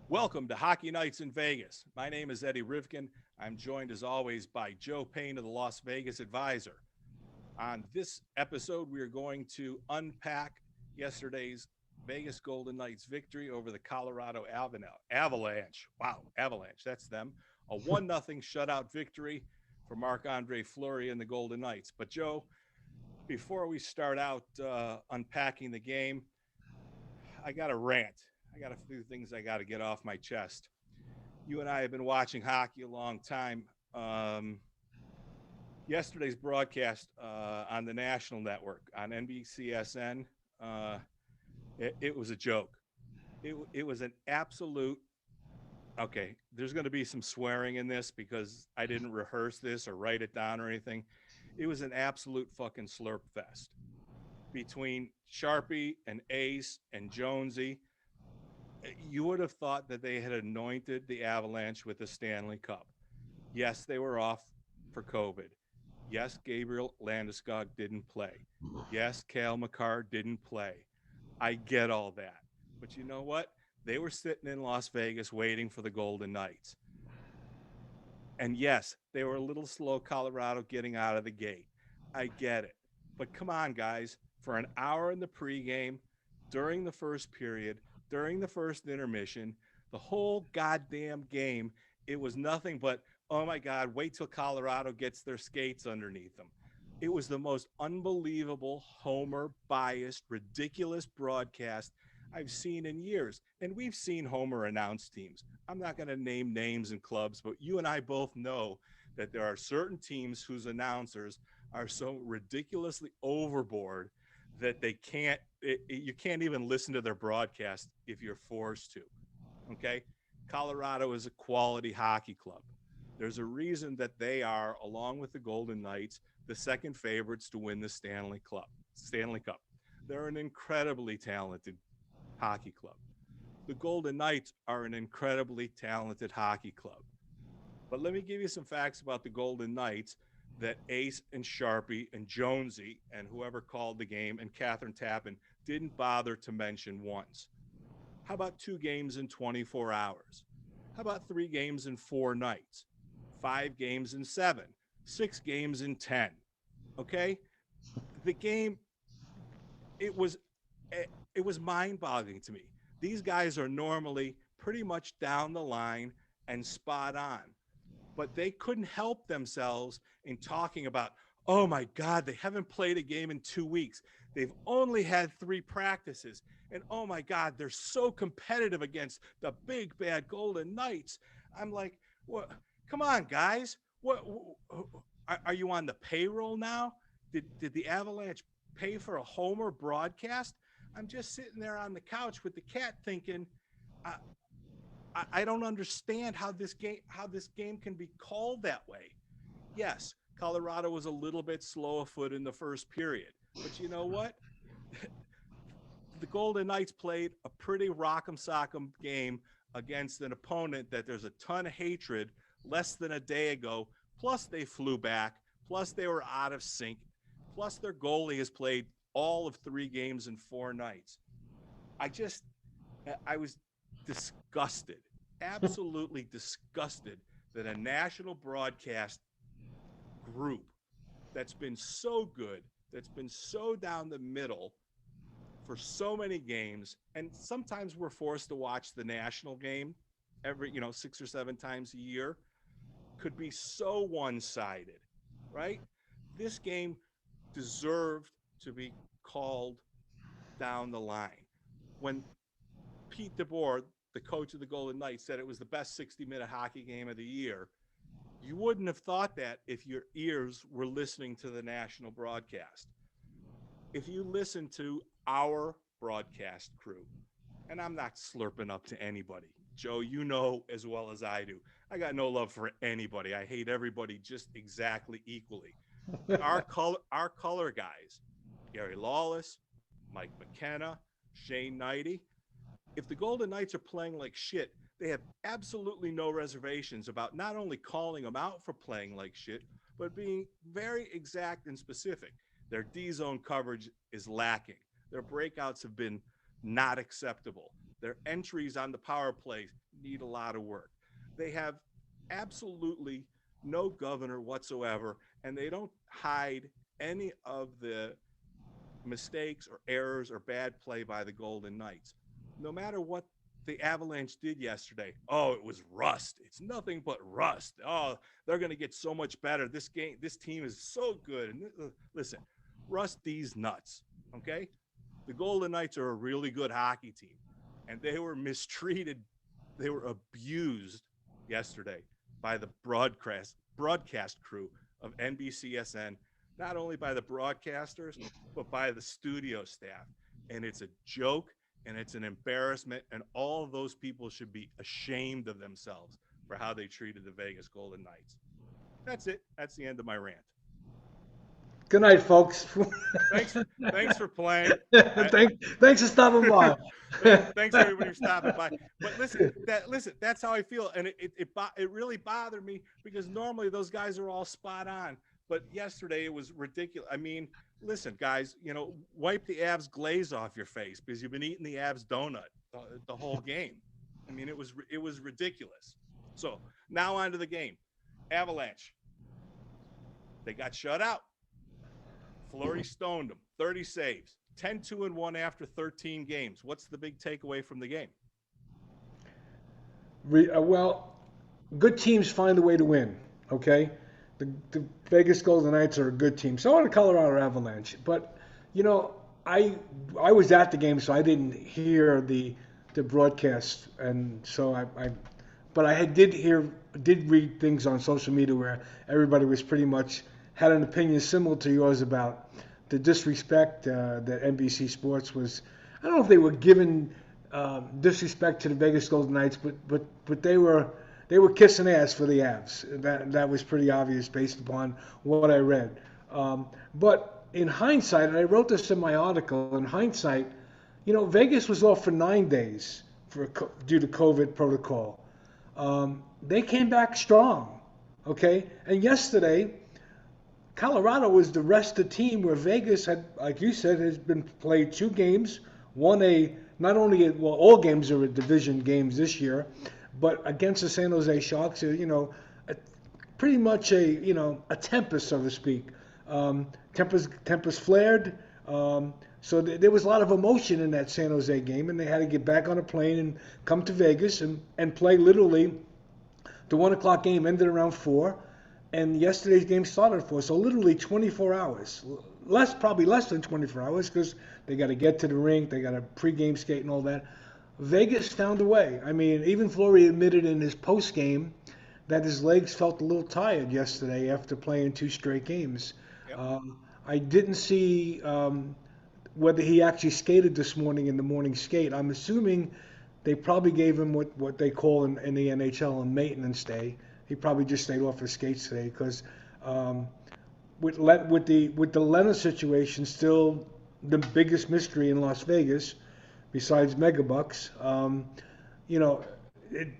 Welcome to Hockey Nights in Vegas. My name is Eddie Rivkin. I'm joined as always by Joe Payne of the Las Vegas Advisor. On this episode, we are going to unpack yesterday's Vegas Golden Knights victory over the Colorado Avalanche. Wow, Avalanche, that's them. A 1-0 shutout victory for Marc-Andre Fleury and the Golden Knights. But Joe, before we start out unpacking the game, I got a rant. I got a few things I got to get off my chest. You and I have been watching hockey a long time. Yesterday's broadcast on the national network on NBCSN, uh, it was a joke. It was an absolute. Okay, there's going to be some swearing in this because I didn't rehearse this or write it down or anything. It was an absolute fucking slurp fest between Sharpie and Ace and Jonesy. You would have thought that they had anointed the Avalanche with the Stanley Cup. Yes, they were off for COVID. Yes, Gabriel Landeskog didn't play. Yes, Cale Makar didn't play. I get all that. But you know what? They were sitting in Las Vegas waiting for the Golden Knights. And yes, they were a little slow, Colorado, getting out of the gate. I get it. But come on, guys. For an hour in the pregame, during the first period, during the first intermission, the whole goddamn game, it was nothing but, oh my God, wait till Colorado gets their skates underneath them. It was the most unbelievable, Homer biased, ridiculous broadcast I've seen in years. And we've seen Homer announce teams. I'm not going to name names and clubs, but you and I both know that there are certain teams whose announcers are so ridiculously overboard that you can't even listen to their broadcast if you're forced to. Okay. Colorado is a quality hockey club. There's a reason that they are, along with the Golden Knights, the second favorites to win the Stanley Cup. They're an incredibly talented hockey club. The Golden Knights are an incredibly talented hockey club. But let me give you some facts about the Golden Knights that Ace and Sharpie and Jonesy and whoever called the game and Catherine Tappan didn't bother to mention once. How about 2 games in 24 hours? How about 3 games in 4 nights? 5 games in 7? 6 games in 10? Okay? The game, it was it was mind-boggling to me. These guys are normally pretty much down the line and spot on, but they couldn't help themselves in talking about, oh my God, they haven't played a game in 2 weeks. They've only had 3 practices. And oh my God, they're so competitive against the big bad Golden Knights. I'm like, what? Come on, guys. What are you on the payroll now? Did the Avalanche pay for a Homer broadcast? I'm just sitting there on the couch with the cat thinking, I, I don't understand how this game can be called that way. Yes, Colorado was a little bit slow of foot in the first period, but you know what? The Golden Knights played a pretty rock'em sock'em game against an opponent that there's a ton of hatred less than a day ago. Plus, they flew back. Plus, they were out of sync. Plus, their goalie has played all of 3 games in 4 nights. I just, I was disgusted, absolutely disgusted that a national broadcast group that's been so good, that's been so down the middle for so many games, and sometimes we're forced to watch the national game every, 6 or 7 times a year, could be so one-sided, right? This game deserved to be called down the line. When Pete DeBoer, the coach of the Golden Knights, said it was the best 60-minute hockey game of the year, you wouldn't have thought that if your ears were listening to the national broadcast. If you listen to our broadcast crew, and I'm not slurping up to anybody, Joe, you know as well as I do, I got no love for anybody. I hate everybody just exactly equally. But our color guys, Gary Lawless, Mike McKenna, Shane Knighty, if the Golden Knights are playing like shit, they have absolutely no reservations about not only calling them out for playing like shit, but being very exact and specific. Their D zone coverage is lacking. Their breakouts have been not acceptable. Their entries on the power play need a lot of work. They have absolutely no governor whatsoever, and they don't hide any of the mistakes or errors or bad play by the Golden Knights. No matter what the Avalanche did yesterday, oh, it was rust. It's nothing but rust. Oh, they're going to get so much better. This team is so good. And listen, rust these nuts, okay? The Golden Knights are a really good hockey team, and they were mistreated. They were abused yesterday by the broadcast crew of NBCSN, not only by the broadcasters, but by the studio staff. And it's a joke and it's an embarrassment. And all of those people should be ashamed of themselves for how they treated the Vegas Golden Knights. That's it. That's the end of my rant. Good night, folks. Thanks for playing. Thanks for stopping by. Thanks everybody for stopping by. But that's how I feel, and it really bothered me because normally those guys are all spot on, but yesterday it was ridiculous. I mean, listen, guys, wipe the Avs glaze off your face because you've been eating the Avs donut the whole game. I mean, it was ridiculous. So now on to the game. Avalanche. They got shut out. Fleury stoned them, 30 saves, 10-2-1 after 13 games. What's the big takeaway from the game? Well, good teams find a way to win. Okay, the Vegas Golden Knights are a good team. So are the Colorado Avalanche. But I was at the game, so I didn't hear the broadcast, and so but did read things on social media where everybody was pretty much had an opinion similar to yours about the disrespect that NBC Sports was. I don't know if they were giving disrespect to the Vegas Golden Knights, but they were kissing ass for the Avs. That was pretty obvious based upon what I read. But in hindsight, and I wrote this in my article. In hindsight, Vegas was off for 9 days due to COVID protocol. They came back strong, okay? And yesterday, Colorado was the rest of the team where Vegas had, like you said, has been played 2 games, not only all games are division games this year, but against the San Jose Sharks, pretty much a tempest, so to speak. Tempest flared. So there was a lot of emotion in that San Jose game, and they had to get back on a plane and come to Vegas and play literally. The 1 o'clock game ended around 4, and yesterday's game started at 4. So literally 24 hours, probably less than 24 hours, because they got to get to the rink, they got to pregame skate and all that. Vegas found a way. I mean, even Fleury admitted in his post game that his legs felt a little tired yesterday after playing 2 straight games. Yep. I didn't see whether he actually skated this morning in the morning skate. I'm assuming they probably gave him what they call in the NHL a maintenance day. He probably just stayed off his skates today because with the Leonard situation still the biggest mystery in Las Vegas, besides Megabucks.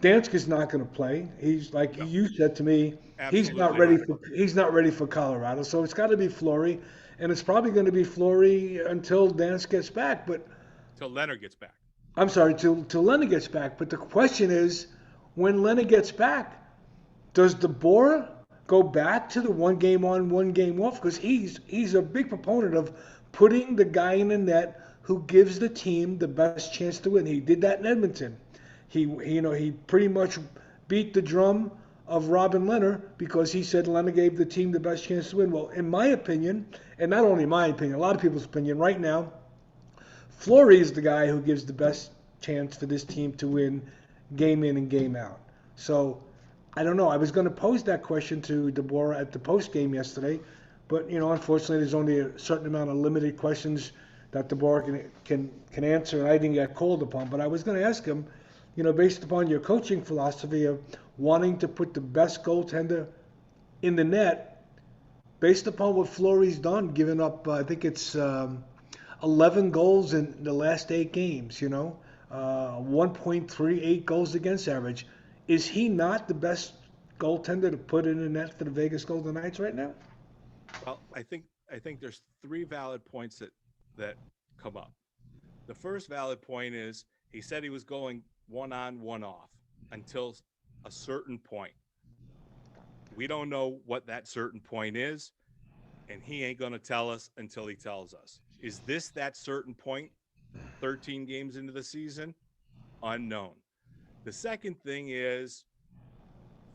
Danska's not going to play. He's like you said to me. Absolutely He's not ready for Colorado. So it's got to be Fleury, and it's probably going to be Fleury until Dansk gets back. But till Leonard gets back. I'm sorry, till Leonard gets back. But the question is, when Leonard gets back, does DeBoer go back to the 1 game on, 1 game off? Because he's a big proponent of putting the guy in the net who gives the team the best chance to win. He did that in Edmonton. He pretty much beat the drum of Robin Leonard because he said Leonard gave the team the best chance to win. Well, in my opinion, and not only my opinion, a lot of people's opinion right now, Fleury is the guy who gives the best chance for this team to win game in and game out. So I don't know. I was going to pose that question to DeBoer at the post game yesterday, but unfortunately, there's only a certain amount of limited questions that DeBoer can answer, and I didn't get called upon. But I was going to ask him, based upon your coaching philosophy of wanting to put the best goaltender in the net, based upon what Fleury's done, giving up, I think it's 11 goals in the last 8 games. 1.38 goals against average. Is he not the best goaltender to put in the net for the Vegas Golden Knights right now? Well, I think there's 3 valid points that come up. The first valid point is he said he was going 1 on, 1 off. until a certain point. We don't know what that certain point is, and he ain't going to tell us until he tells us. Is this that certain point 13 games into the season? Unknown. The second thing is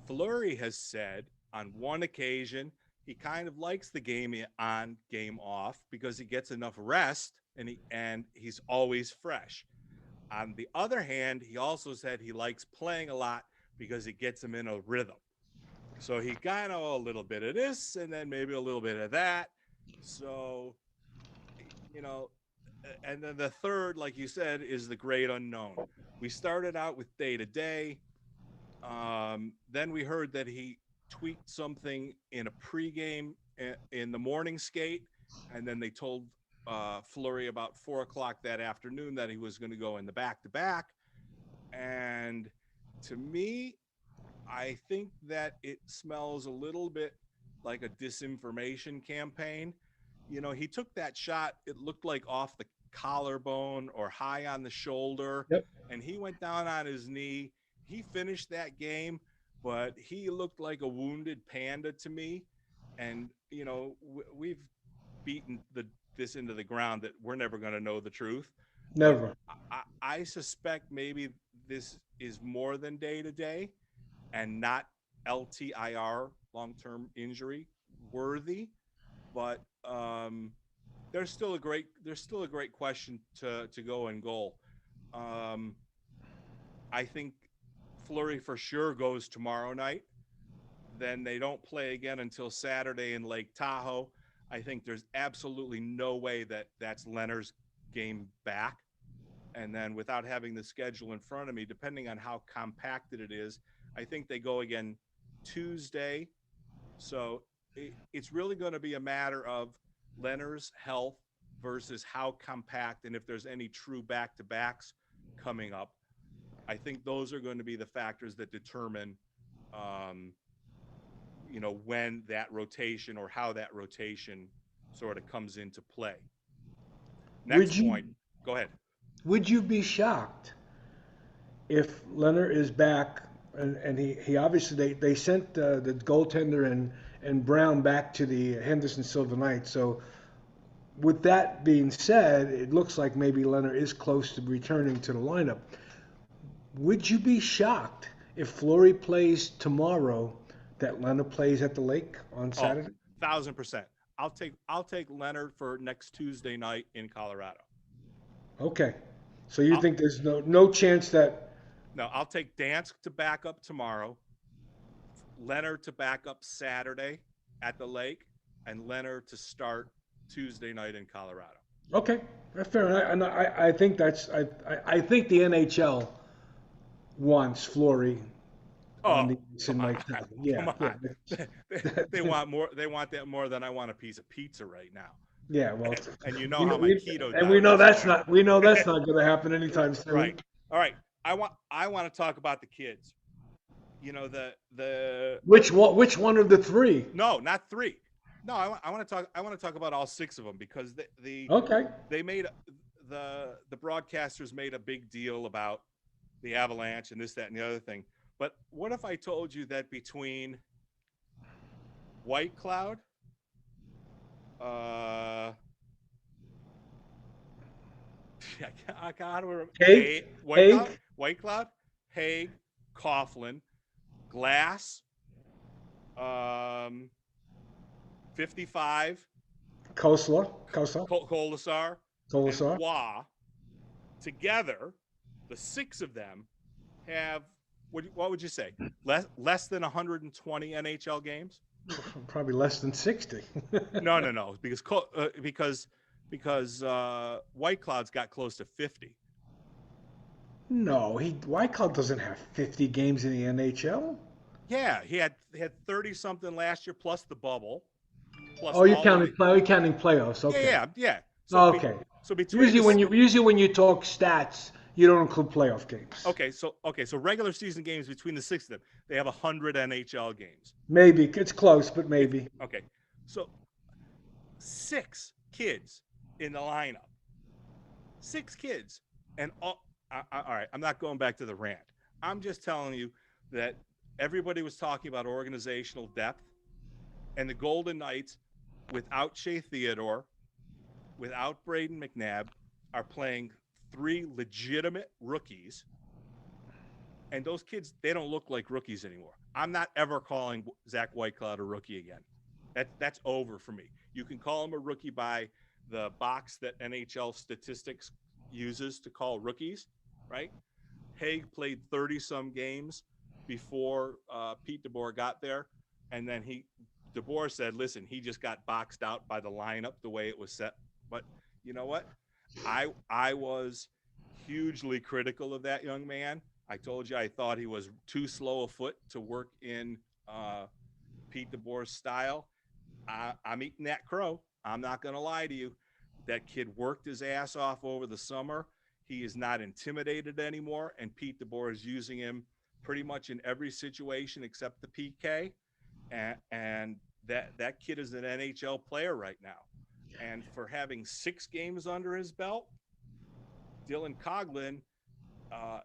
Fleury has said on one occasion he kind of likes the game on, game off because he gets enough rest and he's always fresh. On the other hand, he also said he likes playing a lot because it gets him in a rhythm. So he kind of a little bit of this and then maybe a little bit of that. So, you know, and then the third, like you said, is the great unknown. We started out with day to day. Then we heard that he tweaked something in a pregame in the morning skate, and then they told Fleury about 4 o'clock that afternoon that he was going to go in the back to back. And to me, I think that it smells a little bit like a disinformation campaign. He took that shot, it looked like off the collarbone or high on the shoulder, Yep. and he went down on his knee. He finished that game, but he looked like a wounded panda to me. And, we've beaten this into the ground that we're never going to know the truth. But Never. I suspect maybe this is more than day to day and not LTIR, long term injury worthy. But there's still a great question to go in goal. Um, I think Fleury for sure goes tomorrow night. Then they don't play again until Saturday in Lake Tahoe. I think there's absolutely no way that that's Leonard's game back. And then without having the schedule in front of me, depending on how compacted it is, I think they go again Tuesday. So it's really going to be a matter of Leonard's health versus how compact and if there's any true back-to-backs coming up. I think those are going to be the factors that determine, when that rotation or how that rotation sort of comes into play. Would Next point. you Go ahead. would you be shocked if Leonard is back and he obviously they sent the goaltender and Brown back to the Henderson Silver Knights. So with that being said, it looks like maybe Leonard is close to returning to the lineup. Would you be shocked if Fleury plays tomorrow that Leonard plays at the lake on Oh, Saturday? 1,000%. I'll take Leonard for next Tuesday night in Colorado. Okay. So you I'll think there's no chance that no, I'll take Dansk to back up tomorrow, Leonard to back up Saturday at the lake, and Leonard to start Tuesday night in Colorado. okay, that's fair. And I think I think the NHL wants Fleury on Oh, the come in on. Lake Tahoe. Come Yeah, on. They want more. They want that more than I want a piece of pizza right now. yeah. Well, And you know we how know, my we, keto and we diet know is that's going. not going to happen anytime Right. soon. All right. I want to talk about the kids. The Which one of the three? no, not three. No, I want to talk. I want to talk about all six of them because Okay. they made the broadcasters made a big deal about the Avalanche and this, that, and the other thing. But what if I told you that between White Cloud, uh, I can't remember. Haig, Haig, White Cloud, Haig, Coughlin, Glass, 55, Kosla, Kolasar, and Kolasar. Wah together, the six of them have what would you say? Less than 120 NHL games? Probably less than 60. No, because White Cloud's got close to 50. No, Wyckoff doesn't have 50 games in the NHL. Yeah, he had 30 something last year plus the bubble, plus Oh, all of the you're counting playoffs. Okay. yeah. Okay. So between the Usually when you talk stats, you don't include playoff games. so regular season games between the six of them, they have 100 NHL games. Maybe it's close, but maybe. Okay, so 6 kids in the lineup, 6 kids, and all right. I'm not going back to the rant. I'm just telling you that everybody was talking about organizational depth, and the Golden Knights, without Shea Theodore, without Braden McNabb, are playing three legitimate rookies. And those kids, they don't look like rookies anymore. I'm not ever calling Zach Whitecloud a rookie again. That's over for me. You can call him a rookie by the box that NHL statistics uses to call rookies, right? Haig played 30 some games before Pete DeBoer got there. And then DeBoer said, listen, he just got boxed out by the lineup the way it was set. But you know what? I was hugely critical of that young man. I told you I thought he was too slow a foot to work in Pete DeBoer's style. I'm eating that crow. I'm not going to lie to you. That kid worked his ass off over the summer. He is not intimidated anymore, and Pete DeBoer is using him pretty much in every situation except the PK. And that kid is an NHL player right now. And for having 6 games under his belt, Dylan Coughlin,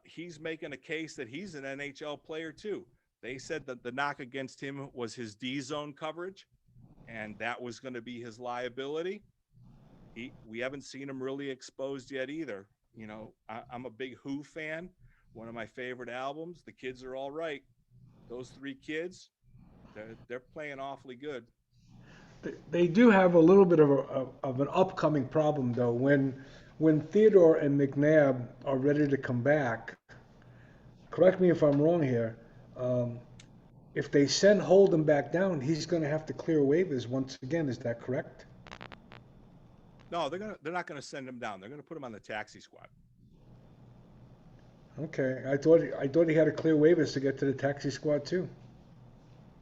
he's making a case that he's an NHL player too. They said that the knock against him was his D zone coverage, and that was going to be his liability. We haven't seen him really exposed yet either. You know, I'm a big Who fan. One of my favorite albums. The kids are all right. Those 3 kids, they're playing awfully good. They do have a little bit of an upcoming problem though. When Theodore and McNabb are ready to come back, correct me if I'm wrong here. Um, if they send Holden back down, he's going to have to clear waivers once again. Is that correct? No, they're not gonna send him down. They're gonna put him on the taxi squad. Okay, I thought he had to clear waivers to get to the taxi squad too.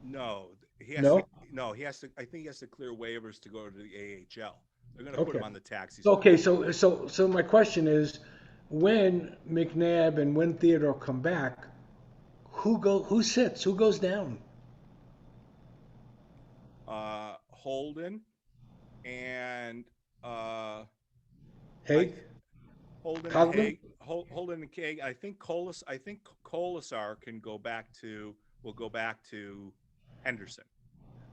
No, he has to. No. No, he has to. I think he has to clear waivers to go to the AHL. They're gonna put Okay. him on the taxi squad. Okay. So my question is, when McNabb and when Theodore come back, who sits? Who goes down? Holden and I Haig, Holden and Coughlin? Haig, Holden and Haig. I think Colasar can go back to. Will go back to Henderson.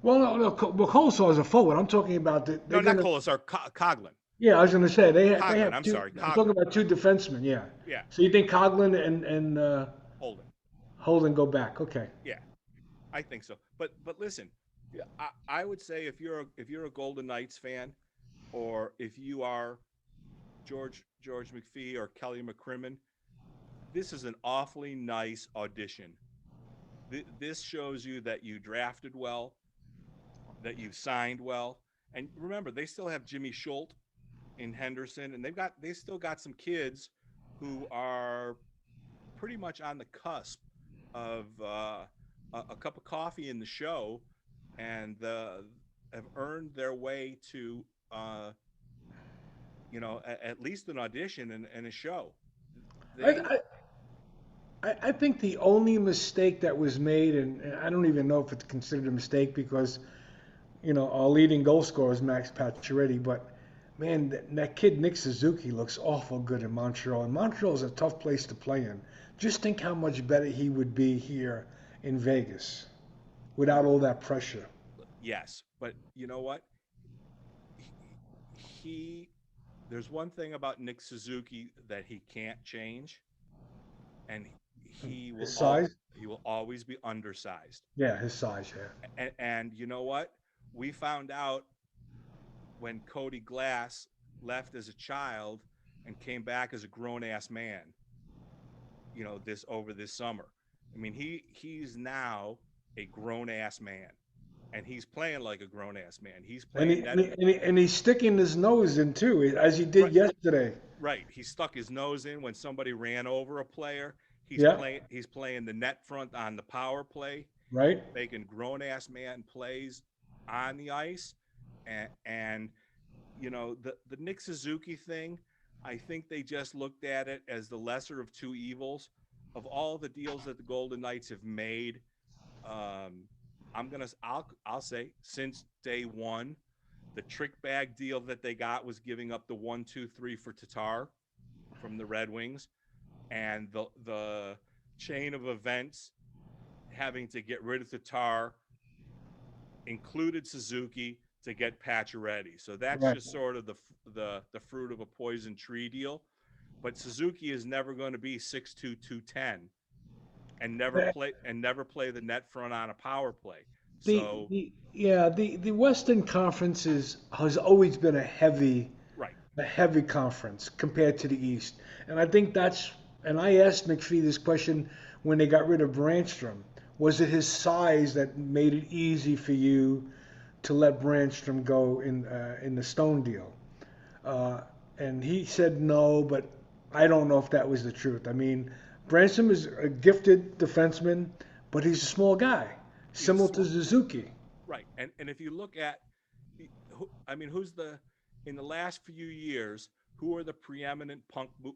Well, no, no. Well, Colasar is a forward. I'm talking about they're No, not gonna. Colasar. Coglin. Yeah, I was gonna say they Coglin. have I'm two. sorry, I'm talking Coglin. about two defensemen. Yeah. Yeah, So you think Coughlin and Holden. Holden go back? Okay. Yeah, I think so. But listen, yeah, I would say if you're a Golden Knights fan, or if you are George McPhee or Kelly McCrimmon, this is an awfully nice audition. This shows you that you drafted well, that you signed well, and remember they still have Jimmy Schultz in Henderson, and they still got some kids who are pretty much on the cusp of a cup of coffee in the show, and have earned their way to at least an audition and a show. I, They I I think the only mistake that was made, and I don't even know if it's considered a mistake because our leading goal scorer is Max Pacioretty, but man, that kid Nick Suzuki looks awful good in Montreal, and Montreal is a tough place to play in. Just think how much better he would be here in Vegas without all that pressure. Yes, but you know what? He There's one thing about Nick Suzuki that he can't change, and His size? he will always be undersized. Yeah, his size, yeah. And you know what? We found out when Cody Glass left as a child and came back as a grown ass man. This over this summer. I mean, he's now a grown ass man, and he's playing like a grown ass man. He's And, playing he, that and, he, and, he, and he's sticking his nose in too, as he did right. yesterday. Right. He stuck his nose in when somebody ran over a player. Yeah, He's playing the net front on the power play. He's right? making grown ass man plays on the ice. And the Nick Suzuki thing, I think they just looked at it as the lesser of two evils. Of all the deals that the Golden Knights have made, um, I'll say since day one, the trick bag deal that they got was giving up the 1, 2, 3 for Tatar from the Red Wings, and the chain of events having to get rid of Tatar included Suzuki to get Pacioretty. So that's Right. just sort of the fruit of a poison tree deal. But Suzuki is never going to be 6'2", 210 and never play the net front on a power play. So The Western Conference has always been right, a heavy conference compared to the East, and I think that's. And I asked McPhee this question when they got rid of Brandstrom. Was it his size that made it easy for you to let Brandstrom go in the Stone deal? Uh, and he said no, but I don't know if that was the truth. I mean, Branson is a gifted defenseman, but he's a small guy, he's a similar to small Suzuki. right. And if you look at, I mean, who's the in the last few years, who are the preeminent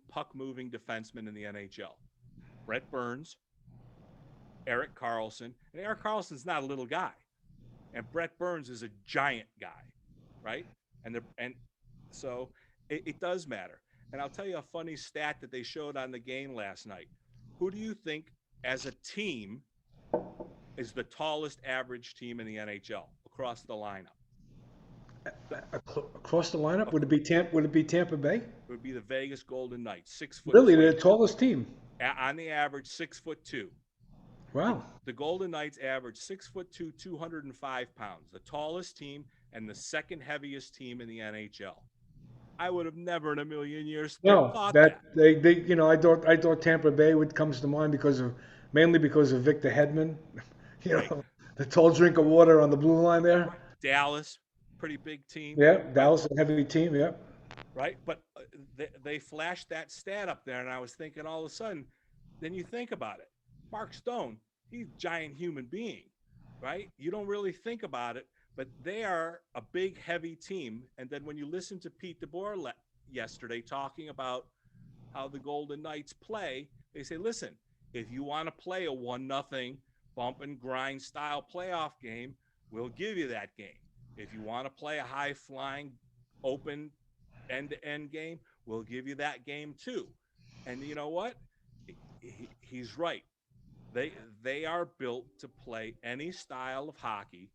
puck moving defensemen in the NHL? Brett Burns, Erik Karlsson, and Erik Karlsson's not a little guy, and Brett Burns is a giant guy, right? And so it does matter. And I'll tell you a funny stat that they showed on the game last night. Who do you think, as a team, is the tallest average team in the NHL across the lineup? The, Across the lineup, it Would it be Tampa Bay? would be the Vegas Golden Knights, 6'2", Really, they're the tallest team. on the average 6'2". The, Wow. the Golden Knights average 6'2", 205 pounds, the tallest team and the second heaviest team in the NHL. I would have never in a million years No, thought that that. they I thought Tampa Bay would comes to mind because of mainly because of Victor Hedman, Right, the tall drink of water on the blue line there. right. Dallas, pretty big team, Yeah, right, Dallas a heavy team. Yeah. right. But they flashed that stat up there, and I was thinking all of a sudden, then you think about it. Mark Stone, he's a giant human being, right? You don't really think about it, but they are a big, heavy team. And then when you listen to Pete DeBoer yesterday talking about how the Golden Knights play, they say, listen, if you want to play a 1-0 bump and grind style playoff game, we'll give you that game. If you want to play a high flying, open end to end game, we'll give you that game too. And you know what? He's right. They they are built to play any style of hockey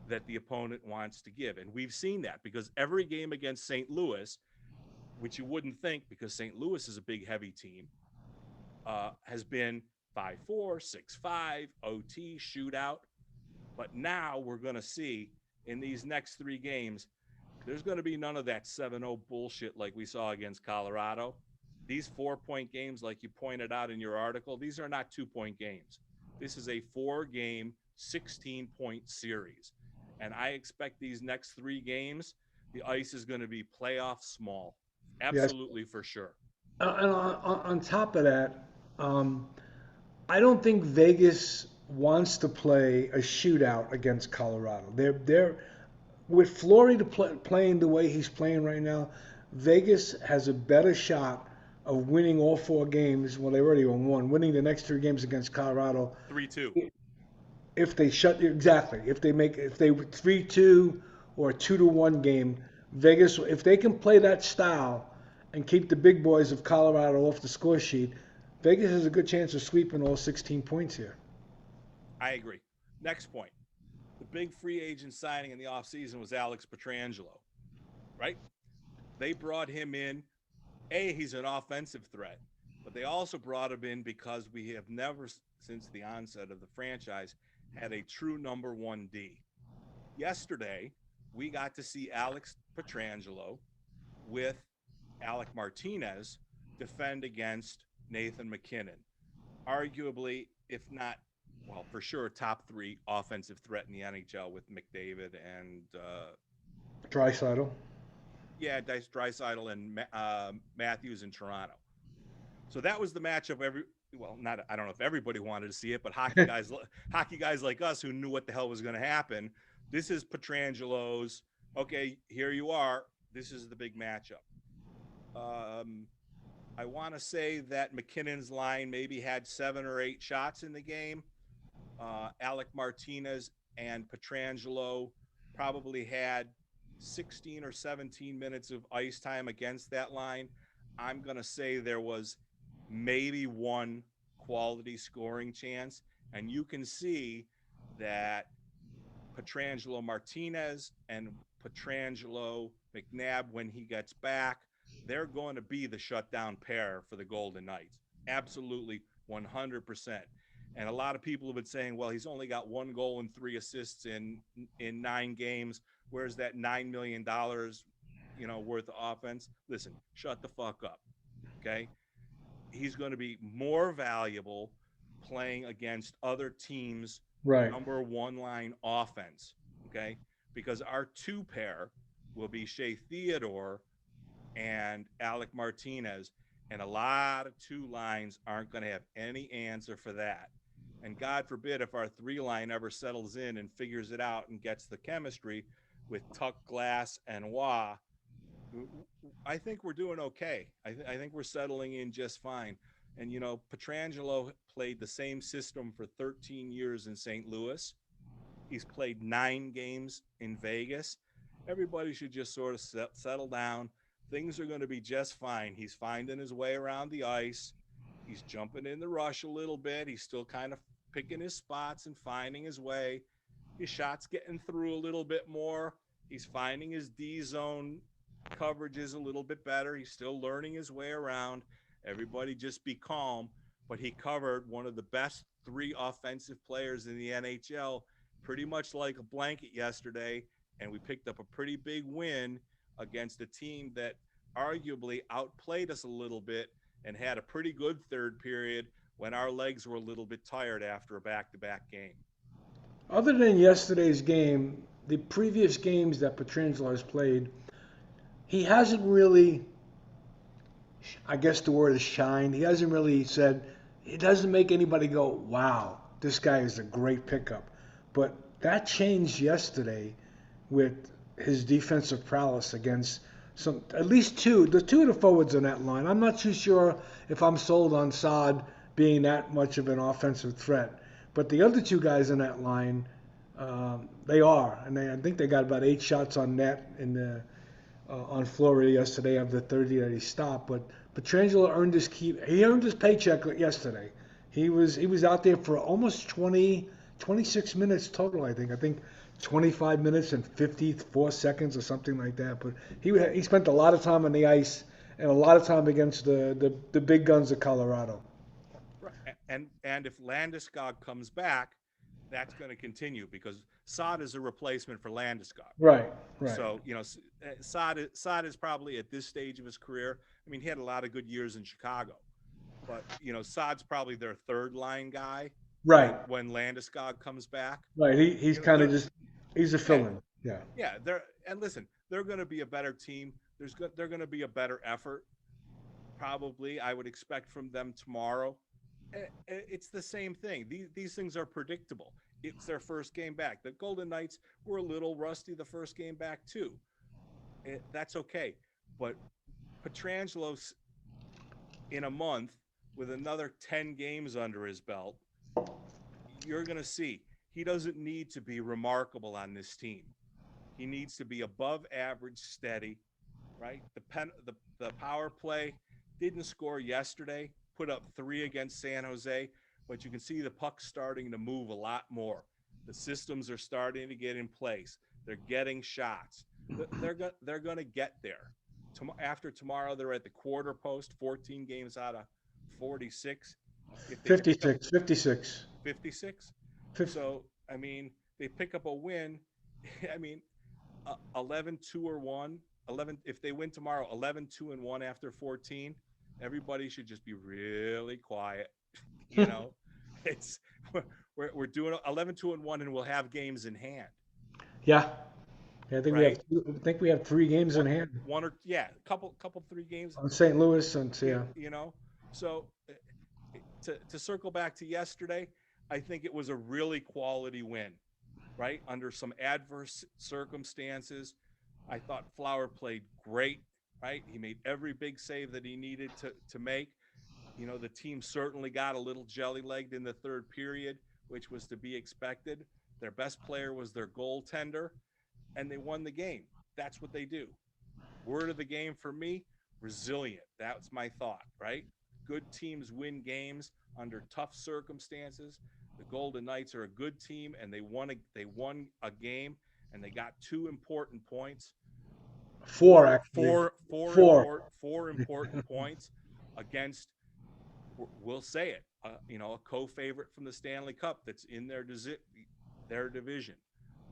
that the opponent wants to give. And we've seen that because every game against St. Louis, which you wouldn't think because St. Louis is a big, heavy team, has been 5-4, 6-5, OT, shootout. But now we're going to see in these next three games, there's going to be none of that 7-0 bullshit like we saw against Colorado. These 4-point games, like you pointed out in your article, these are not 2-point games. This is a 4-game, 16-point series. And I expect these next three games, the ice is going to be playoff small. Yes. Absolutely, for sure. And on top of that, um, I don't think Vegas wants to play a shootout against Colorado. They're with Florida playing the way he's playing right now. Vegas has a better shot of winning all four games. Well, they already won one. Winning the next three games against Colorado 3-2. if they shut exactly if they 3-2 or a 2-1 game. Vegas, if they can play that style and keep the big boys of Colorado off the score sheet, Vegas has a good chance of sweeping all 16 points here. I agree. Next point. The big free agent signing in the offseason was Alex Pietrangelo, right? They brought him in. He's an offensive threat, but they also brought him in because we have never, since the onset of the franchise, had a true number one D. Yesterday, we got to see Alex Pietrangelo with Alec Martinez defend against Nathan MacKinnon. Arguably, if not, well, for sure, top three offensive threat in the NHL with McDavid and Draisaitl. yeah, Dice Draisaitl and Matthews in Toronto. So that was the matchup. Not I don't know if everybody wanted to see it, but hockey guys like us who knew what the hell was going to happen. This is Pietrangelo's. Okay, here you are. This is the big matchup. I want to say that McKinnon's line maybe had 7 or 8 shots in the game. Alec Martinez and Pietrangelo probably had 16 or 17 minutes of ice time against that line. I'm going to say there was maybe one quality scoring chance. And you can see that Pietrangelo Martinez and Pietrangelo McNabb, when he gets back, they're going to be the shutdown pair for the Golden Knights. Absolutely 100%. And a lot of people have been saying, well, he's only got 1 goal and 3 assists in 9 games. Where's that $9 million, worth of offense? Listen, shut the fuck up. Okay. He's going to be more valuable playing against other teams' Right. number one line offense. Okay. Because our two pair will be Shea Theodore and Alec Martinez. And a lot of two lines aren't going to have any answer for that. And God forbid if our three line ever settles in and figures it out and gets the chemistry with Tuck, Glass, and Wah, I think we're doing okay. I think we're settling in just fine. And, Pietrangelo played the same system for 13 years in St. Louis. He's played 9 games in Vegas. Everybody should just sort of settle down. Things are going to be just fine. He's finding his way around the ice. He's jumping in the rush a little bit. He's still kind of picking his spots and finding his way. His shot's getting through a little bit more. He's finding his D zone coverages a little bit better. He's still learning his way around. Everybody just be calm. But he covered one of the best 3 offensive players in the NHL pretty much like a blanket yesterday. And we picked up a pretty big win against a team that arguably outplayed us a little bit and had a pretty good third period when our legs were a little bit tired after a back-to-back game. Other than yesterday's game, the previous games that Pietrangelo has played, he hasn't really, I guess the word is shine. He hasn't really said, it doesn't make anybody go, wow, this guy is a great pickup. But that changed yesterday with his defensive prowess against at least the two of the forwards on that line. I'm not too sure if I'm sold on Saad being that much of an offensive threat. But the other two guys on that line, they are. And I think they got about 8 shots on net on Fleury yesterday of the 30 that he stopped. But Pietrangelo earned his keep. He earned his paycheck yesterday. He was out there for almost 26 minutes total, I think. 25 minutes and 54 seconds or something like that. But he spent a lot of time on the ice and a lot of time against the big guns of Colorado. Right. And if Landeskog comes back, that's going to continue because Saad is a replacement for Landeskog. Right. So, Saad is probably at this stage of his career. I mean, he had a lot of good years in Chicago, but, Saad's probably their third line guy. Right. When Landeskog comes back. Right. He's kind of he's a fill-in. Yeah. Yeah. They're going to be a better team. They're going to be a better effort. Probably, I would expect from them tomorrow. It's the same thing. These things are predictable. It's their first game back. The Golden Knights were a little rusty the first game back too. That's okay. But Pietrangelo's in a month with another 10 games under his belt, you're going to see he doesn't need to be remarkable on this team. He needs to be above average steady, right? The power play didn't score yesterday, put up 3 against San Jose, but you can see the puck's starting to move a lot more. The systems are starting to get in place. They're getting shots. They're going to get there. After tomorrow, they're at the quarter post, 14 games out of 46. 56. 56. So, I mean, they pick up a win. I mean, 11-2-1. 11. If they win tomorrow, 11-2-1 after 14. Everybody should just be really quiet. It's we're doing 11-2-1, and we'll have games in hand. Yeah. I think right? we have 3 games in hand. Couple 3 games on St. Louis, and So to circle back to yesterday, I think it was a really quality win, right? Under some adverse circumstances. I thought Flower played great, right? He made every big save that he needed to make. The team certainly got a little jelly-legged in the third period, which was to be expected. Their best player was their goaltender, and they won the game. That's what they do. Word of the game for me, resilient. That's my thought, right? Good teams win games under tough circumstances. The Golden Knights are a good team, and they won a game, and they got 2 important points. Four, actually. Four. Four important points against, we'll say it, a co-favorite from the Stanley Cup that's in their division.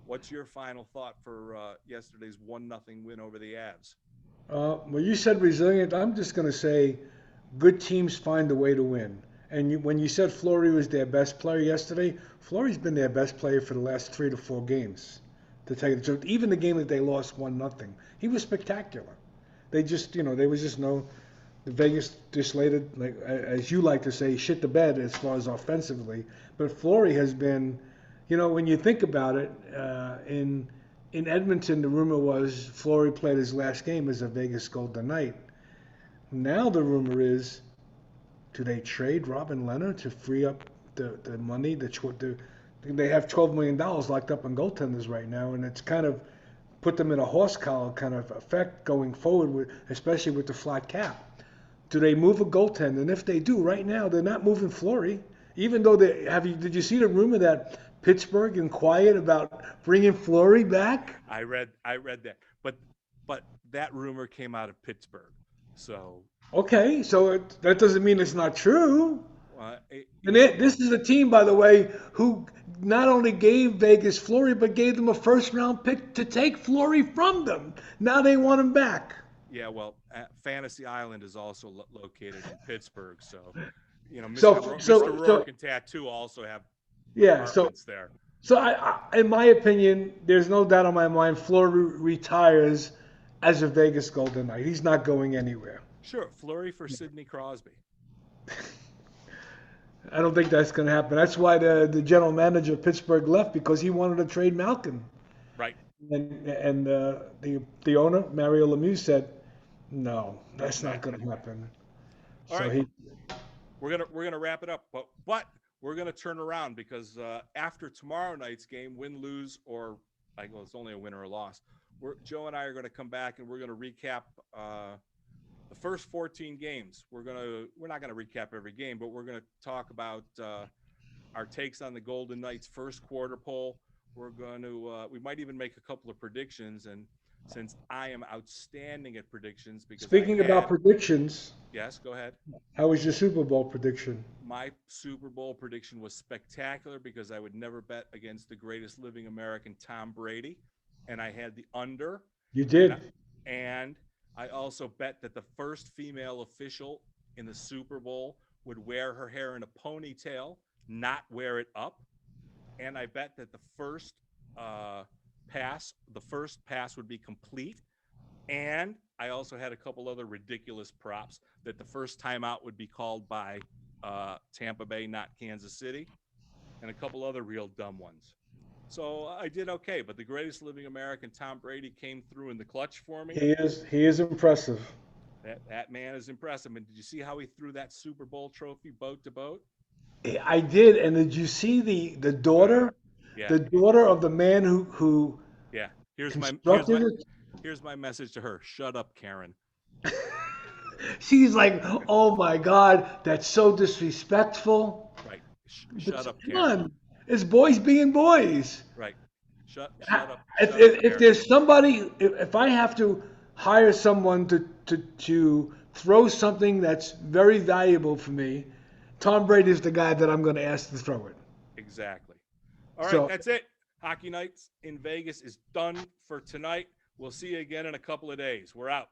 What's your final thought for yesterday's 1-0 win over the Avs? Well, you said resilient. I'm just going to say good teams find a way to win. And when you said Fleury was their best player yesterday, Fleury's been their best player for the last 3 to 4 games. To tell you the truth, even the game that they lost 1-0, he was spectacular. They just, there was just no. The Vegas just laid it, like as you like to say, shit the bed as far as offensively. But Fleury has been, when you think about it, in Edmonton, the rumor was Fleury played his last game as a Vegas Golden Knight. Now the rumor is, do they trade Robin Leonard to free up the money? They have $12 million locked up on goaltenders right now, and it's kind of put them in a horse collar kind of effect going forward, especially with the flat cap. Do they move a goaltender? And if they do, right now they're not moving Fleury. Even though did you see the rumor that Pittsburgh inquired about bringing Fleury back? I read that, but that rumor came out of Pittsburgh, so okay, so that doesn't mean it's not true. And this is a team, by the way, who not only gave Vegas Fleury, but gave them a first-round pick to take Fleury from them. Now they want him back. Yeah, well, Fantasy Island is also located in Pittsburgh, so Mr. Rourke and Tattoo also have apartments there. So in my opinion, there's no doubt in my mind, Fleury retires as a Vegas Golden Knight. He's not going anywhere. Sure, Fleury for Sidney Crosby. I don't think that's going to happen. That's why the general manager of Pittsburgh left, because he wanted to trade Malkin. Right. And the owner, Mario Lemieux, said, no, that's not going to happen. All right. We're gonna wrap it up, but we're gonna turn around because after tomorrow night's game, win, lose, or it's only a win or a loss. Joe and I are going to come back and we're going to recap the first 14 games. We're not going to recap every game, but we're going to talk about our takes on the Golden Knights first quarter poll. We're going to we might even make a couple of predictions, and since I am outstanding at predictions, because speaking about predictions, yes, go ahead. How was your Super Bowl prediction? My Super Bowl prediction was spectacular because I would never bet against the greatest living American, Tom Brady, and I had the under. You did. And I also bet that the first female official in the Super Bowl would wear her hair in a ponytail, not wear it up. And I bet that the first pass would be complete. And I also had a couple other ridiculous props that the first timeout would be called by Tampa Bay, not Kansas City, and a couple other real dumb ones. So I did okay, but the greatest living American, Tom Brady, came through in the clutch for me. He is impressive. That man is impressive. And did you see how he threw that Super Bowl trophy boat to boat? I did. And did you see the daughter? Yeah. The daughter of the man who yeah. Here's my message to her. Shut up, Karen. She's like, oh my God, that's so disrespectful. Right. Shut up, Karen. Come on. It's boys being boys. Right. Shut up. If there's somebody, if I have to hire someone to throw something that's very valuable for me, Tom Brady is the guy that I'm going to ask to throw it. Exactly. All right, that's it. Hockey Nights in Vegas is done for tonight. We'll see you again in a couple of days. We're out.